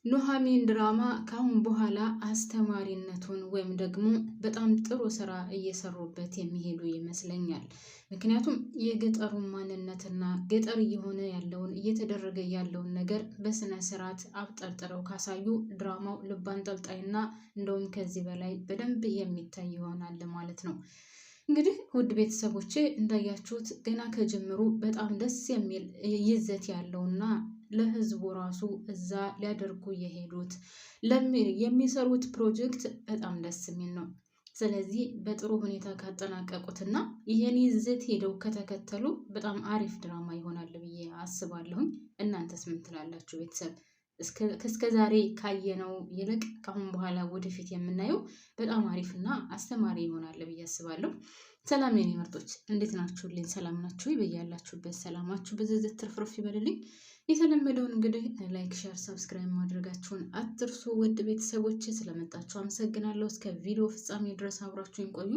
ኑሃሚን ድራማ ካሁን በኋላ አስተማሪነቱን ወይም ደግሞ በጣም ጥሩ ስራ እየሰሩበት የሚሄዱ ይመስለኛል። ምክንያቱም የገጠሩን ማንነትና ገጠር እየሆነ ያለውን እየተደረገ ያለውን ነገር በስነ ስርዓት አብጠርጥረው ካሳዩ ድራማው ልብ አንጠልጣይና እንደውም ከዚህ በላይ በደንብ የሚታይ ይሆናል ማለት ነው። እንግዲህ ውድ ቤተሰቦቼ እንዳያችሁት ገና ከጅምሩ በጣም ደስ የሚል ይዘት ያለውና ለህዝቡ ራሱ እዛ ሊያደርጉ የሄዱት የሚሰሩት ፕሮጀክት በጣም ደስ የሚል ነው። ስለዚህ በጥሩ ሁኔታ ካጠናቀቁትና ይህን ይዘት ሄደው ከተከተሉ በጣም አሪፍ ድራማ ይሆናል ብዬ አስባለሁኝ። እናንተስ ምን ትላላችሁ ቤተሰብ? እስከ ዛሬ ካየነው ይልቅ ከአሁን በኋላ ወደፊት የምናየው በጣም አሪፍና አስተማሪ ይሆናል ብዬ አስባለሁ። ሰላም የኔ ምርጦች እንዴት ናችሁልኝ? ሰላም ናችሁ? በያላችሁበት ሰላማችሁ በዝዝት ትርፍርፍ ይበልልኝ። የተለመደውን እንግዲህ ላይክ፣ ሼር፣ ሰብስክራይብ ማድረጋችሁን አትርሱ። ውድ ቤተሰቦች ስለመጣችሁ አመሰግናለሁ። እስከ ቪዲዮ ፍጻሜ ድረስ አብራችሁን ቆዩ።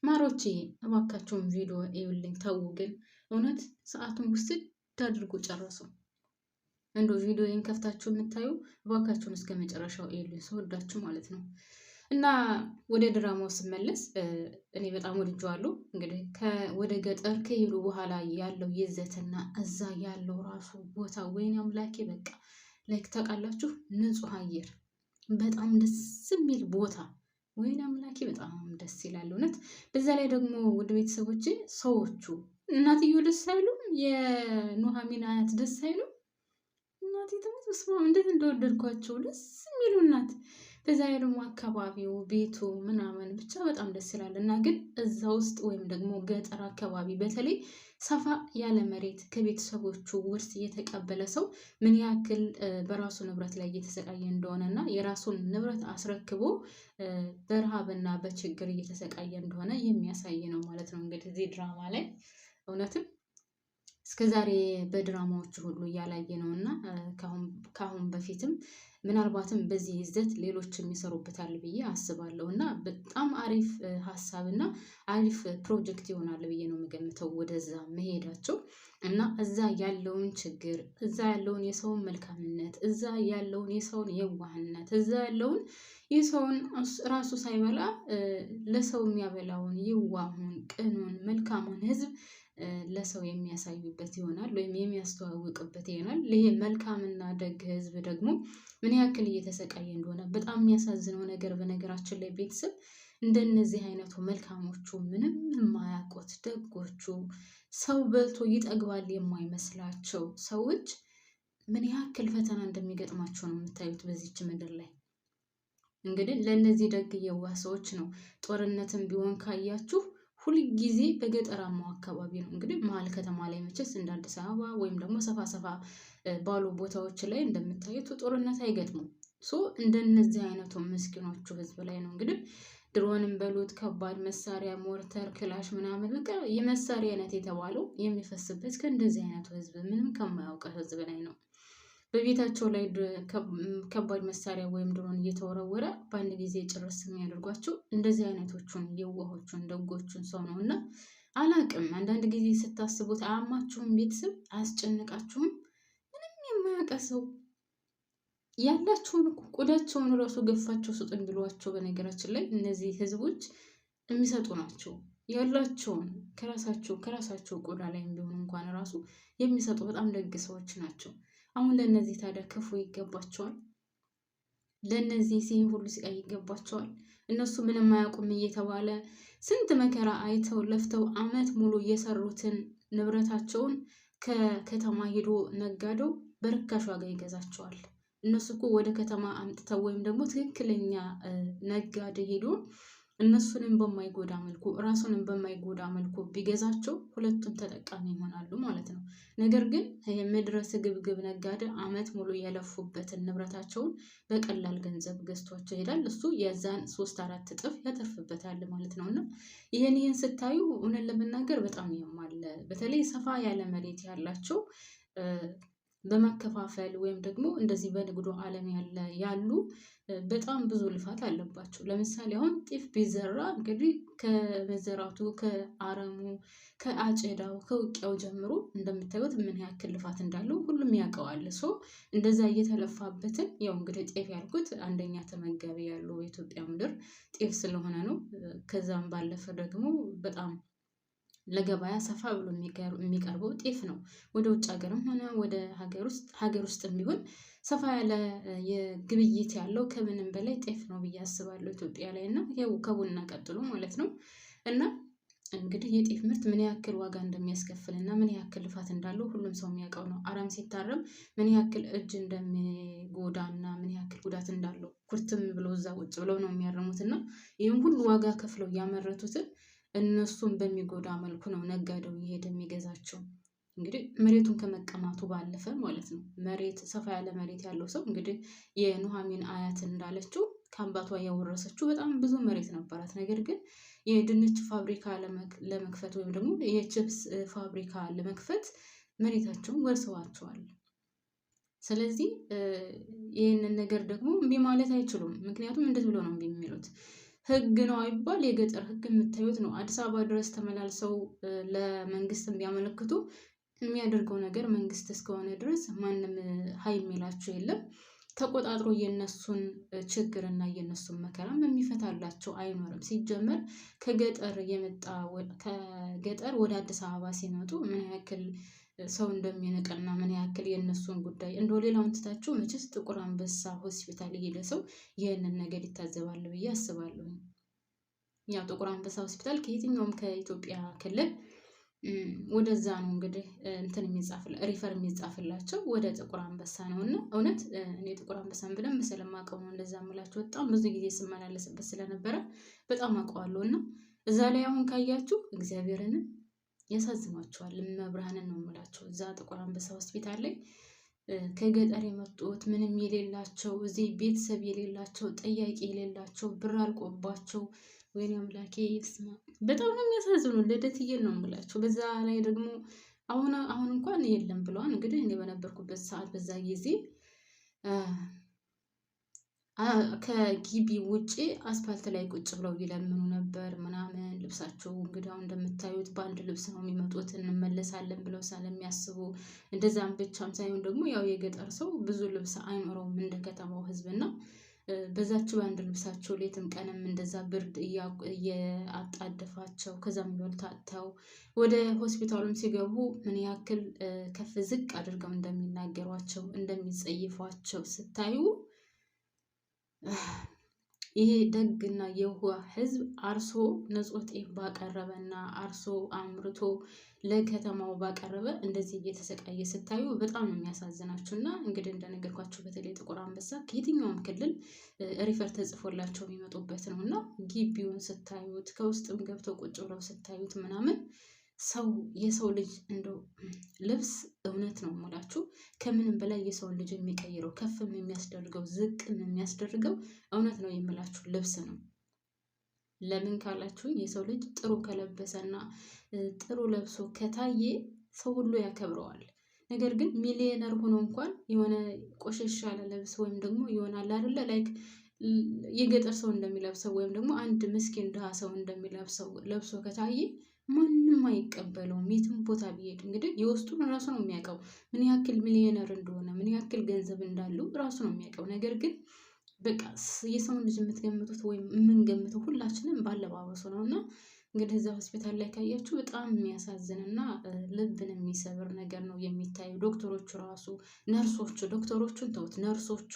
ማሮቼ እባካችሁን ቪዲዮ እዩልኝ። ተው ግን እውነት ሰዓቱን ውስድ አድርጎ ጨረሱ። እንደው ቪዲዮዬን ከፍታችሁ የምታዩ እባካችሁን እስከ መጨረሻው እዩልኝ። ስወዳችሁ ማለት ነው። እና ወደ ድራማው ስመለስ እኔ በጣም ወድጄዋለሁ። እንግዲህ ወደ ገጠር ከሄዱ በኋላ ያለው ይዘትና እዛ ያለው ራሱ ቦታ ወይኔ አምላኬ በቃ ላይክ ታውቃላችሁ፣ ንጹህ አየር በጣም ደስ የሚል ቦታ ወይኔ አምላኬ በጣም ደስ ይላል እውነት። በዛ ላይ ደግሞ ውድ ቤተሰቦቼ ሰዎቹ እናትየው ደስ አይሉም? የኑሃሚን አያት ደስ አይሉም? እናቴ ትምህርት በስመ አብ እንዴት እንደወደድኳቸው ደስ የሚሉ እናት። በዛ ላይ ደግሞ አካባቢው ቤቱ ምናምን ብቻ በጣም ደስ ይላል። እና ግን እዛ ውስጥ ወይም ደግሞ ገጠር አካባቢ በተለይ ሰፋ ያለ መሬት ከቤተሰቦቹ ውርስ የተቀበለ ሰው ምን ያክል በራሱ ንብረት ላይ እየተሰቃየ እንደሆነ እና የራሱን ንብረት አስረክቦ በረሃብና በችግር እየተሰቃየ እንደሆነ የሚያሳይ ነው ማለት ነው። እንግዲህ እዚህ ድራማ ላይ እውነትም እስከዛሬ በድራማዎቹ ሁሉ እያላየ ነው እና ከአሁን በፊትም ምናልባትም በዚህ ይዘት ሌሎችም ይሰሩበታል ብዬ አስባለሁ። እና በጣም አሪፍ ሀሳብ እና አሪፍ ፕሮጀክት ይሆናል ብዬ ነው የምገምተው ወደዛ መሄዳቸው እና እዛ ያለውን ችግር፣ እዛ ያለውን የሰውን መልካምነት፣ እዛ ያለውን የሰውን የዋህነት፣ እዛ ያለውን የሰውን ራሱ ሳይበላ ለሰው የሚያበላውን የዋሁን ቅኑን መልካሙን ህዝብ ለሰው የሚያሳዩበት ይሆናል ወይም የሚያስተዋውቅበት ይሆናል። ይሄ መልካምና ደግ ህዝብ ደግሞ ምን ያክል እየተሰቃየ እንደሆነ በጣም የሚያሳዝነው ነገር በነገራችን ላይ ቤተሰብ እንደነዚህ አይነቱ መልካሞቹ ምንም የማያውቁት ደጎቹ ሰው በልቶ ይጠግባል የማይመስላቸው ሰዎች ምን ያክል ፈተና እንደሚገጥማቸው ነው የምታዩት በዚች ምድር ላይ። እንግዲህ ለእነዚህ ደግ የዋህ ሰዎች ነው ጦርነትም ቢሆን ካያችሁ ሁልጊዜ በገጠራማው አካባቢ ነው። እንግዲህ መሀል ከተማ ላይ መቼስ እንደ አዲስ አበባ ወይም ደግሞ ሰፋ ሰፋ ባሉ ቦታዎች ላይ እንደምታዩት ጦርነት አይገጥሙም። እንደነዚህ አይነቱ ምስኪኖቹ ህዝብ ላይ ነው እንግዲህ ድሮንም በሉት ከባድ መሳሪያ ሞርተር፣ ክላሽ ምናምን በቃ የመሳሪያ አይነት የተባለው የሚፈስበት ከእንደዚህ አይነቱ ህዝብ ምንም ከማያውቀ ህዝብ ላይ ነው። በቤታቸው ላይ ከባድ መሳሪያ ወይም ድሮን እየተወረወረ በአንድ ጊዜ ጭርስ የሚያደርጓቸው እንደዚህ አይነቶቹን የዋሆቹን ደጎቹን ሰው ነው። እና አላቅም አንዳንድ ጊዜ ስታስቡት አያማችሁም? ቤተሰብ አያስጨንቃችሁም? ምንም የማያውቅ ሰው ያላቸውን ቆዳቸውን ራሱ ገፋቸው ስጡን ብሏቸው፣ በነገራችን ላይ እነዚህ ህዝቦች የሚሰጡ ናቸው። ያላቸውን ከራሳቸው ቆዳ ላይ ቢሆን እንኳን ራሱ የሚሰጡ በጣም ደግ ሰዎች ናቸው። አሁን ለእነዚህ ታዲያ ክፉ ይገባቸዋል? ለእነዚህ ሲህ ሁሉ ስቃይ ይገባቸዋል? እነሱ ምንም አያውቁም እየተባለ ስንት መከራ አይተው ለፍተው አመት ሙሉ የሰሩትን ንብረታቸውን ከከተማ ሄዶ ነጋዴው በርካሽ ዋጋ ይገዛቸዋል። እነሱ እኮ ወደ ከተማ አምጥተው ወይም ደግሞ ትክክለኛ ነጋዴ ሄዶ እነሱንም በማይጎዳ መልኩ ራሱንም በማይጎዳ መልኩ ቢገዛቸው ሁለቱም ተጠቃሚ ይሆናሉ ማለት ነው። ነገር ግን የምድረ ስግብግብ ነጋዴ አመት ሙሉ የለፉበትን ንብረታቸውን በቀላል ገንዘብ ገዝቷቸው ይሄዳል። እሱ የዛን 3-4 እጥፍ ያተርፍበታል ማለት ነው። እና ይህን ስታዩ እውነት ለመናገር በጣም ያማል። በተለይ ሰፋ ያለ መሬት ያላቸው በማከፋፈል ወይም ደግሞ እንደዚህ በንግዱ ዓለም ያሉ በጣም ብዙ ልፋት አለባቸው። ለምሳሌ አሁን ጤፍ ቢዘራ እንግዲህ ከመዘራቱ ከአረሙ ከአጨዳው ከውቂያው ጀምሮ እንደምታዩት ምን ያክል ልፋት እንዳለው ሁሉም ያውቀዋል። እንደዛ እየተለፋበትን ያው እንግዲህ ጤፍ ያልኩት አንደኛ ተመጋቢ ያለው የኢትዮጵያ ምድር ጤፍ ስለሆነ ነው። ከዛም ባለፈ ደግሞ በጣም ለገበያ ሰፋ ብሎ የሚቀርበው ጤፍ ነው። ወደ ውጭ ሀገርም ሆነ ወደ ሀገር ውስጥ ቢሆን ሰፋ ያለ የግብይት ያለው ከምንም በላይ ጤፍ ነው ብዬ አስባለሁ ኢትዮጵያ ላይ እና ይኸው ከቡና ቀጥሎ ማለት ነው። እና እንግዲህ የጤፍ ምርት ምን ያክል ዋጋ እንደሚያስከፍል እና ምን ያክል ልፋት እንዳለው ሁሉም ሰው የሚያውቀው ነው። አረም ሲታረም ምን ያክል እጅ እንደሚጎዳ እና ምን ያክል ጉዳት እንዳለው ኩርትም ብሎ እዛ ቁጭ ብለው ነው የሚያርሙት እና ይህም ሁሉ ዋጋ ከፍለው ያመረቱትን እነሱን በሚጎዳ መልኩ ነው ነጋዴው እየሄደ የሚገዛቸው። እንግዲህ መሬቱን ከመቀማቱ ባለፈ ማለት ነው። መሬት ሰፋ ያለ መሬት ያለው ሰው እንግዲህ የኑሐሚን አያት እንዳለችው ከአባቷ ያወረሰችው በጣም ብዙ መሬት ነበራት። ነገር ግን የድንች ፋብሪካ ለመክፈት ወይም ደግሞ የችፕስ ፋብሪካ ለመክፈት መሬታቸውን ወርሰዋቸዋል። ስለዚህ ይህንን ነገር ደግሞ እምቢ ማለት አይችሉም። ምክንያቱም እንደዚህ ብሎ ነው እምቢ የሚሉት። ህግ ነው አይባል የገጠር ህግ የምታዩት ነው። አዲስ አበባ ድረስ ተመላልሰው ለመንግስት ቢያመለክቱ የሚያደርገው ነገር መንግስት እስከሆነ ድረስ ማንም ሀይ የሚላቸው የለም። ተቆጣጥሮ የነሱን ችግርና የነሱን መከራም የሚፈታላቸው አይኖርም። ሲጀመር ከገጠር ወደ አዲስ አበባ ሲመጡ ምን ያክል ሰው እንደሚንቅና ምን ያክል የእነሱን ጉዳይ እንደው ሌላውን ትታችሁ መቼስ ጥቁር አንበሳ ሆስፒታል የሄደ ሰው ይህንን ነገር ይታዘባል ብዬ አስባለሁ። ያው ጥቁር አንበሳ ሆስፒታል ከየትኛውም ከኢትዮጵያ ክልል ወደዛ ነው እንግዲህ እንትን ሪፈር የሚጻፍላቸው ወደ ጥቁር አንበሳ ነው። እና እውነት እኔ ጥቁር አንበሳን በደንብ ስለማውቀው ነው እንደዛ የምላቸው። በጣም ብዙ ጊዜ ስመላለስበት ስለነበረ በጣም አውቀዋለሁ። እና እዛ ላይ አሁን ካያችሁ እግዚአብሔርን ያሳዝኗቸዋል። መብርሃንን ነው የምላቸው። እዛ ጥቁር አንበሳ ሆስፒታል ላይ ከገጠር የመጡት ምንም የሌላቸው እዚህ ቤተሰብ የሌላቸው ጠያቂ የሌላቸው ብር አልቆባቸው ወይኔ አምላኬ ስማ በጣም ነው የሚያሳዝኑ። ልደትዬን ነው የምላቸው። በዛ ላይ ደግሞ አሁን እንኳን የለም ብለዋል። እንግዲህ እኔ በነበርኩበት ሰዓት በዛ ጊዜ ከጊቢ ውጪ አስፓልት ላይ ቁጭ ብለው ይለምኑ ነበር ምናምን። ልብሳቸው እንግዲህ አሁን እንደምታዩት በአንድ ልብስ ነው የሚመጡት እንመለሳለን ብለው ስለሚያስቡ። እንደዛም ብቻም ሳይሆን ደግሞ ያው የገጠር ሰው ብዙ ልብስ አይኖረውም እንደ ከተማው ህዝብና በዛች በአንድ ልብሳቸው ሌትም ቀንም እንደዛ ብርድ እያጣደፋቸው ከዛም ቢሆን ታጥተው ወደ ሆስፒታሉም ሲገቡ ምን ያክል ከፍ ዝቅ አድርገው እንደሚናገሯቸው እንደሚጸይፏቸው ስታዩ ይሄ ደግና የዋህ ህዝብ አርሶ ንጹህ ጤፍ ባቀረበና አርሶ አምርቶ ለከተማው ባቀረበ እንደዚህ እየተሰቃየ ስታዩ በጣም ነው የሚያሳዝናችሁ። እና እንግዲህ እንደነገርኳችሁ በተለይ ጥቁር አንበሳ ከየትኛውም ክልል ሪፈር ተጽፎላቸው የሚመጡበት ነው። እና ግቢውን ስታዩት ከውስጥም ገብተው ቁጭ ብለው ስታዩት ምናምን የሰው ልጅ እንደው ልብስ እውነት ነው የምላችሁ ከምንም በላይ የሰውን ልጅ የሚቀይረው ከፍም የሚያስደርገው ዝቅም የሚያስደርገው እውነት ነው የምላችሁ ልብስ ነው። ለምን ካላችሁ የሰው ልጅ ጥሩ ከለበሰና ጥሩ ለብሶ ከታየ ሰው ሁሉ ያከብረዋል። ነገር ግን ሚሊዮነር ሆኖ እንኳን የሆነ ቆሸሽ ያለ ልብስ ወይም ደግሞ ይሆናል አይደለ ላይክ የገጠር ሰው እንደሚለብሰው ወይም ደግሞ አንድ ምስኪን ድሃ ሰው እንደሚለብሰው ለብሶ ከታየ ማንም አይቀበለውም። የትም ቦታ ቢሄድ እንግዲህ የውስጡን ራሱ ነው የሚያውቀው። ምን ያክል ሚሊዮነር እንደሆነ ምን ያክል ገንዘብ እንዳለው ራሱ ነው የሚያውቀው። ነገር ግን በቃ የሰውን ልጅ የምትገምቱት ወይም የምንገምተው ሁላችንም ባለባበሱ ነው። እና እንግዲህ እዛ ሆስፒታል ላይ ካያችሁ በጣም የሚያሳዝንና ልብን የሚሰብር ነገር ነው የሚታየው። ዶክተሮቹ ራሱ ዶክተሮቹን ተውት፣ ነርሶቹ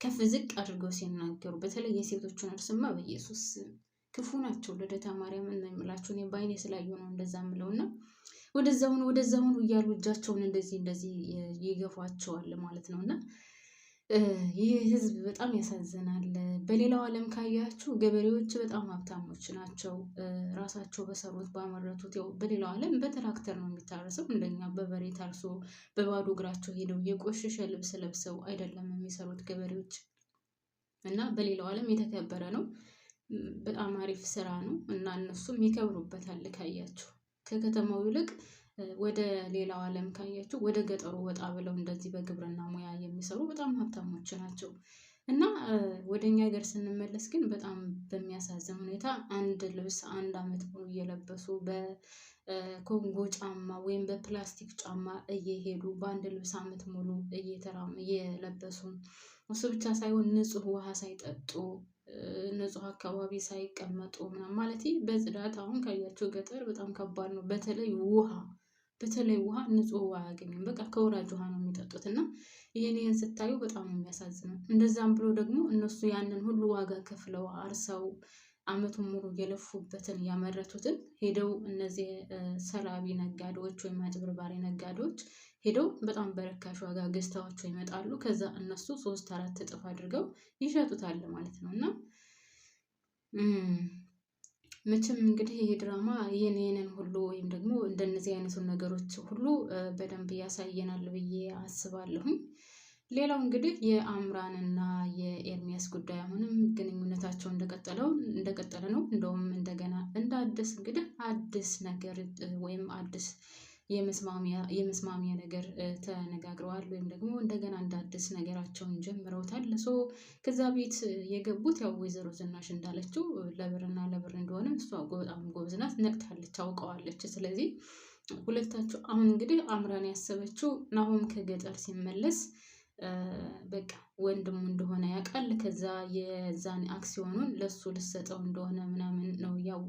ከፍ ዝቅ አድርገው ሲናገሩ፣ በተለይ የሴቶቹ ነርስማ በኢየሱስ ክፉ ናቸው። ልደታ ማርያም እና የምላችሁ እኔ በአይኔ ስላየሁ ነው እንደዛ የምለውና ወደዛውን እያሉ እጃቸውን እንደዚህ ይገፏቸዋል ማለት ነው። እና ይህ ህዝብ በጣም ያሳዝናል። በሌላው ዓለም ካያችሁ ገበሬዎች በጣም ሀብታሞች ናቸው። ራሳቸው በሰሩት ባመረቱት። ያው በሌላው ዓለም በትራክተር ነው የሚታረሰው። እንደኛ በበሬ ታርሶ በባዶ እግራቸው ሄደው የቆሸሸ ልብስ ለብሰው አይደለም የሚሰሩት ገበሬዎች። እና በሌላው ዓለም የተከበረ ነው። በጣም አሪፍ ስራ ነው እና እነሱም ይከብሩበታል። ካያችሁ ከከተማው ይልቅ ወደ ሌላው ዓለም ካያችሁ ወደ ገጠሩ ወጣ ብለው እንደዚህ በግብርና ሙያ የሚሰሩ በጣም ሀብታሞች ናቸው። እና ወደ እኛ ሀገር ስንመለስ ግን በጣም በሚያሳዝን ሁኔታ አንድ ልብስ አንድ አመት ሙሉ እየለበሱ በኮንጎ ጫማ ወይም በፕላስቲክ ጫማ እየሄዱ በአንድ ልብስ አመት ሙሉ እየለበሱ እሱ ብቻ ሳይሆን ንጹህ ውሃ ሳይጠጡ ንጹህ አካባቢ ሳይቀመጡ ምናምን ማለት በጽዳት አሁን ካያችሁ ገጠር በጣም ከባድ ነው። በተለይ ውሃ ንጹህ ውሃ አያገኙም። በቃ ከወራጅ ውሃ ነው የሚጠጡት እና ይሄን ስታዩ በጣም ነው የሚያሳዝነው። እንደዛም ብሎ ደግሞ እነሱ ያንን ሁሉ ዋጋ ከፍለው አርሰው አመቱን ሙሉ የለፉበትን ያመረቱትን ሄደው እነዚህ ሰላቢ ነጋዴዎች ወይም አጭበርባሪ ነጋዴዎች ሄደው በጣም በርካሽ ዋጋ ገዝተዋቸው ይመጣሉ። ከዛ እነሱ 3-4 እጥፍ አድርገው ይሸጡታል ማለት ነው። እና መቼም እንግዲህ ይሄ ድራማ ይሄንን ሁሉ ወይም ደግሞ እንደነዚህ አይነቱን ነገሮች ሁሉ በደንብ ያሳየናል ብዬ አስባለሁኝ። ሌላው እንግዲህ የአምራንና የኤርሚያስ ጉዳይ አሁንም ግንኙነታቸው እንደቀጠለ ነው። እንደውም እንደገና እንደ አዲስ እንግዲህ አዲስ ነገር ወይም አዲስ የመስማሚያ ነገር ተነጋግረዋል ወይም ደግሞ እንደገና እንደ አዲስ ነገራቸውን ጀምረውታል። ከዛ ቤት የገቡት ያው ወይዘሮ ዝናሽ እንዳለችው ለብርና ለብር እንደሆነ እሷ በጣም ጎበዝ ናት፣ ነቅታለች፣ አውቀዋለች። ስለዚህ ሁለታቸው አሁን እንግዲህ አምራን ያሰበችው ናሆም ከገጠር ሲመለስ በቃ ወንድሙ እንደሆነ ያውቃል። ከዛ የዛን አክሲዮኑን ለሱ ልትሰጠው እንደሆነ ምናምን ነው ያው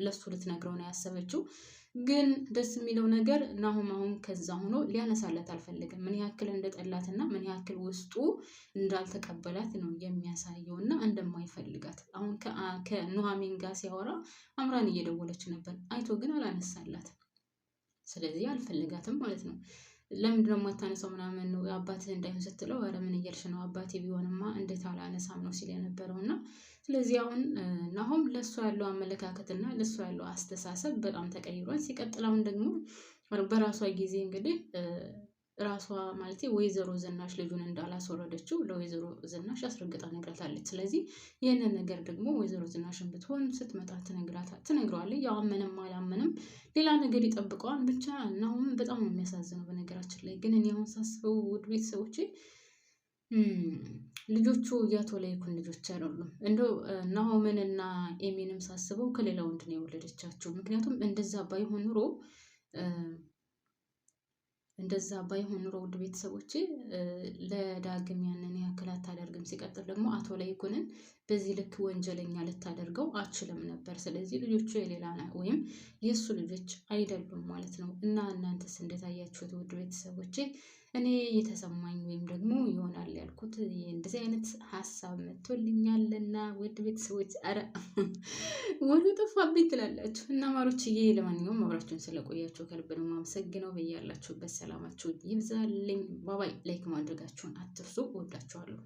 ለሱ ልትነግረው ነው ያሰበችው። ግን ደስ የሚለው ነገር ናሆም አሁን ከዛ ሆኖ ሊያነሳለት አልፈለገም። ምን ያክል እንደጠላትና ምን ያክል ውስጡ እንዳልተቀበላት ነው የሚያሳየው እና እንደማይፈልጋት። አሁን ከኑሐሚን ጋር ሲያወራ አምራን እየደወለች ነበር፣ አይቶ ግን አላነሳላትም። ስለዚህ አልፈልጋትም ማለት ነው። ለምንድነው የማታነሳው ምናምን ነው አባትህ እንዳይሆን ስትለው፣ ኧረ ምን እያልሽ ነው አባቴ ቢሆንማ እንዴት አላነሳም ነው ሲል የነበረው። እና ስለዚህ አሁን ናሆም ለእሷ ያለው አመለካከትና ለእሷ ያለው አስተሳሰብ በጣም ተቀይሯል። ሲቀጥል አሁን ደግሞ በራሷ ጊዜ እንግዲህ ራሷ ማለት ወይዘሮ ዝናሽ ልጁን እንዳላስወረደችው ለወይዘሮ ዝናሽ አስረግጣ ነግራታለች። ስለዚህ ይህንን ነገር ደግሞ ወይዘሮ ዝናሽን ብትሆን ስትመጣ ትነግረዋለች። ያው አመንም አላመንም ሌላ ነገር ይጠብቀዋል። ብቻ ናሆም በጣም ነው የሚያሳዝነው። በነገራችን ላይ ግን እኔ አሁን ሳስበው ውድ ቤተሰቦቼ ልጆቹ የአቶ ለይኩን ልጆች አይደሉም። እንደው ናሆምንና ኤሚንም ሳስበው ከሌላ ወንድ ነው የወለደቻቸው። ምክንያቱም እንደዛ ባይሆን ኑሮ ውድ ቤተሰቦቼ ለዳግም ያንን ያክል አታደርግም። ሲቀጥል ደግሞ አቶ ለይኩንን በዚህ ልክ ወንጀለኛ ልታደርገው አችልም ነበር። ስለዚህ ልጆቹ የሌላ ወይም የእሱ ልጆች አይደሉም ማለት ነው። እና እናንተስ እንደታያችሁት ውድ ቤተሰቦቼ? እኔ የተሰማኝ ወይም ደግሞ ይሆናል ያልኩት እንደዚህ አይነት ሀሳብ መጥቶልኛልና ውድ ቤተሰቦች፣ አረ ወደ ጠፋብኝ ትላላችሁ እና ማሮችዬ፣ ለማንኛውም አብራችሁን ስለቆያችሁ ከልብ ነው የማመሰግነው። በያላችሁበት ሰላማችሁ ይብዛልኝ። ባባይ። ላይክ ማድረጋችሁን አትርሱ። እወዳችኋለሁ።